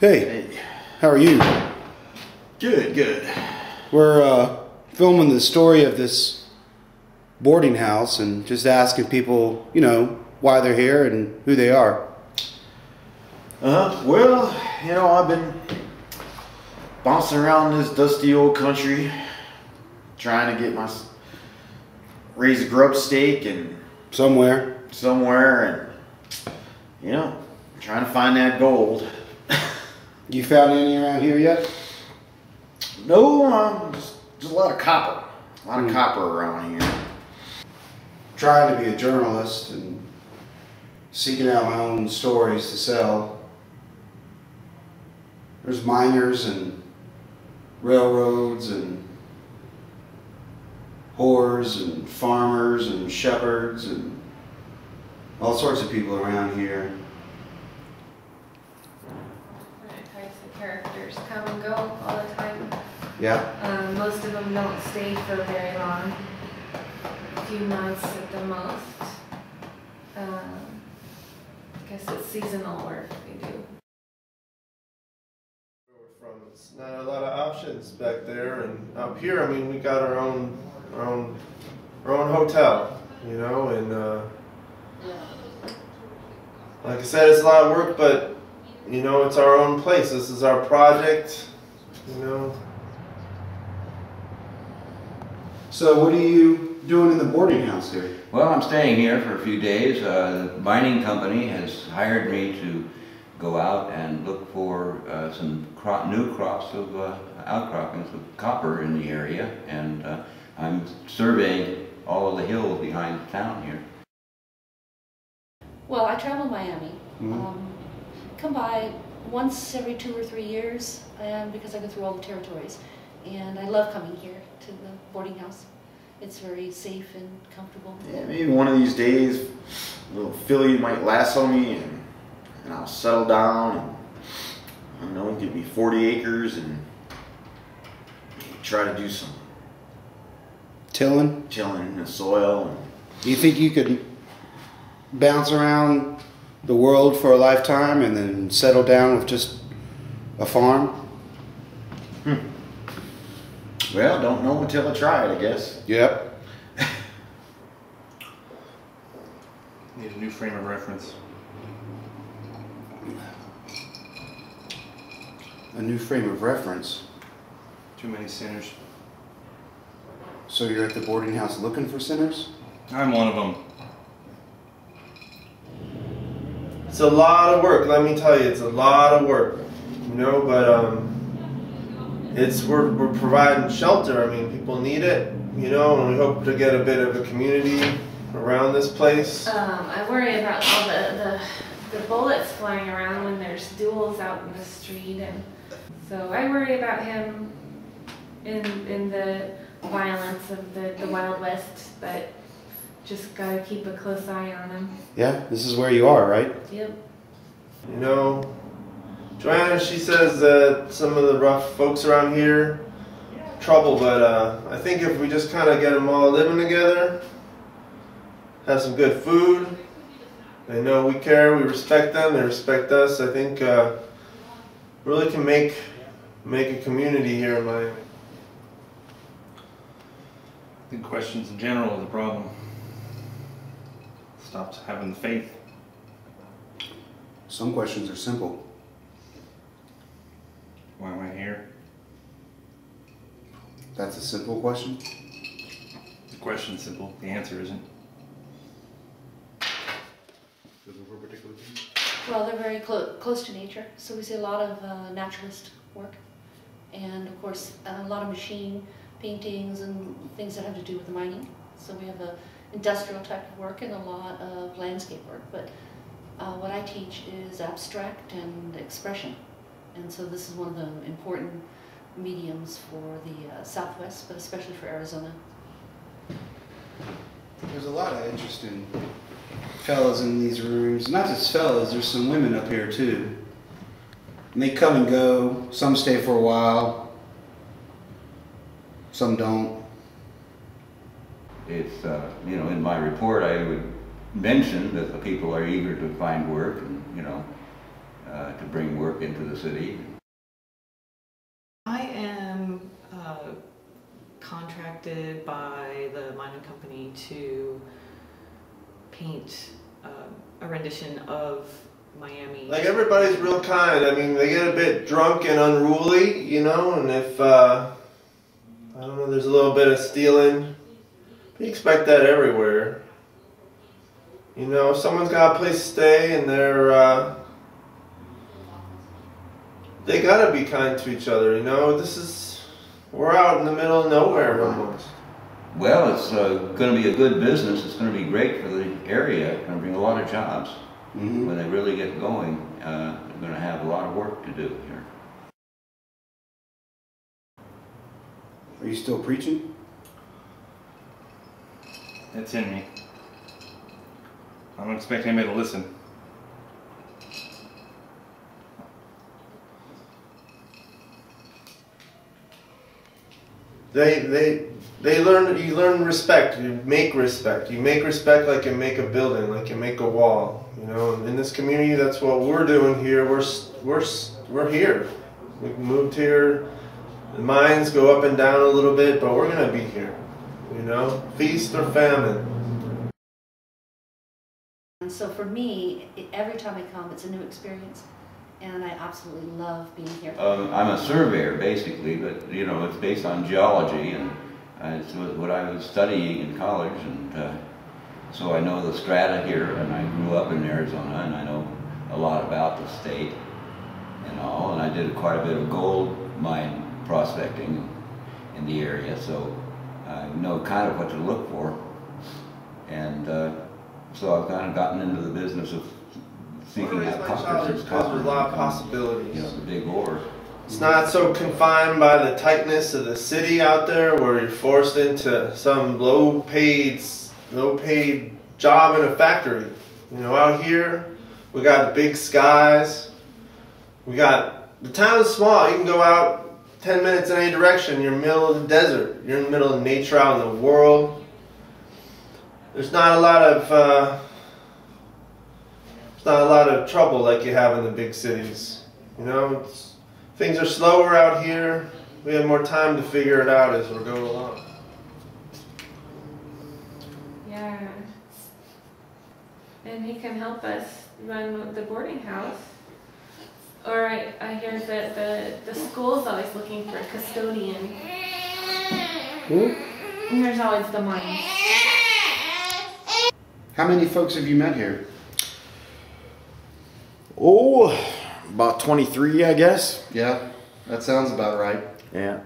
Hey, Hey. how are you? Good, good. We're filming the story of this boarding house and just asking people, why they're here and who they are. Well, I've been bouncing around this dusty old country, trying to raise a grub stake and Somewhere. and trying to find that gold. You found any around here yet? No, just a lot of copper. A lot of copper around here. Trying to be a journalist and seeking out my own stories to sell. There's miners and railroads and whores and farmers and shepherds and all sorts of people around here. Different types of characters come and go all the time. Yeah? Most of them don't stay for very long. A few months at the most. I guess it's seasonal work we do. It's not a lot of options back there, and up here, we got our own hotel, and like I said, it's a lot of work, but it's our own place. This is our project, So what are you doing in the boarding house here? Well, I'm staying here for a few days. The mining company has hired me to go out and look for some new crops of outcroppings of copper in the area, and I'm surveying all of the hills behind town here. Well, I travel Miami. Mm-hmm. Come by once every 2 or 3 years, and because I go through all the territories. And I love coming here to the boarding house. It's very safe and comfortable. Yeah, maybe one of these days, a little filly might lasso me, and I'll settle down. And, give me 40 acres and try to do some Tilling? tilling the soil. Do you think you could bounce around the world for a lifetime and then settle down with just a farm? Well, don't know until I try it, I guess. Yep. Need a new frame of reference. A new frame of reference. Too many sinners. So you're at the boarding house looking for sinners? I'm one of them. it's a lot of work. Let me tell you, it's a lot of work, but we're providing shelter. People need it, and we hope to get a bit of a community around this place. I worry about all the bullets flying around when there's duels out in the street, and so I worry about him in the violence of the Wild West, but just gotta keep a close eye on him. Yeah, this is where you are, right? Yep. Joanna, she says that some of the rough folks around here trouble, but I think if we just kind of get them all living together, have some good food, they know we care, we respect them, they respect us, I think really can make a community here in Miami. I think questions in general are the problem. Stopped having the faith. Some questions are simple. Why am I here? That's a simple question. The question's simple. The answer isn't. Well, they're very close to nature, so we see a lot of naturalist work. And of course, a lot of machine paintings and things that have to do with the mining. So we have a industrial type of work and a lot of landscape work. But what I teach is abstract and expression. And so this is one of the important mediums for the Southwest, but especially for Arizona. There's a lot of interesting fellas in these rooms. Not just fellas, there's some women up here too. And they come and go. Some stay for a while. Some don't. It's, in my report I would mention that the people are eager to find work and, to bring work work into the city. I am contracted by the mining company to paint a rendition of Miami. Like, everybody's real kind. I mean, they get a bit drunk and unruly, you know, and if, I don't know, there's a little bit of stealing. You expect that everywhere. You know, if someone's got a place to stay and they gotta be kind to each other, you know. We're out in the middle of nowhere almost. Well, it's going to be a good business. It's going to be great for the area. It's going to bring a lot of jobs. When they really get going, they're going to have a lot of work to do here. Are you still preaching? It's in me. I don't expect anybody to listen. You learn respect, you make respect. You make respect like you make a building, like you make a wall. You know, in this community, that's what we're doing here. We're here. We moved here. The mines go up and down a little bit, but we're gonna be here. You know, feast or famine. And so for me, every time I come, it's a new experience, and I absolutely love being here. I'm a surveyor, basically, but you know, it's based on geology, and it's what I was studying in college, and so I know the strata here, and I grew up in Arizona, and I know a lot about the state and all, and I did quite a bit of gold mine prospecting in the area, so I know kind of what to look for, and so I've kind of gotten into the business of seeking out copper. There's a lot of possibilities. You know, the big ore. It's not so confined by the tightness of the city out there, where you're forced into some low-paid job in a factory. You know, out here, we got the big skies. The town's small. You can go out 10 minutes in any direction. You're in the middle of the desert. You're in the middle of nature out in the world. There's not a lot of trouble like you have in the big cities. You know, things are slower out here. We have more time to figure it out as we go along. Yeah. And he can help us run the boarding house. Or I hear that the school's always looking for a custodian. And there's always the money. How many folks have you met here? Oh, about 23, I guess. Yeah, that sounds about right. Yeah.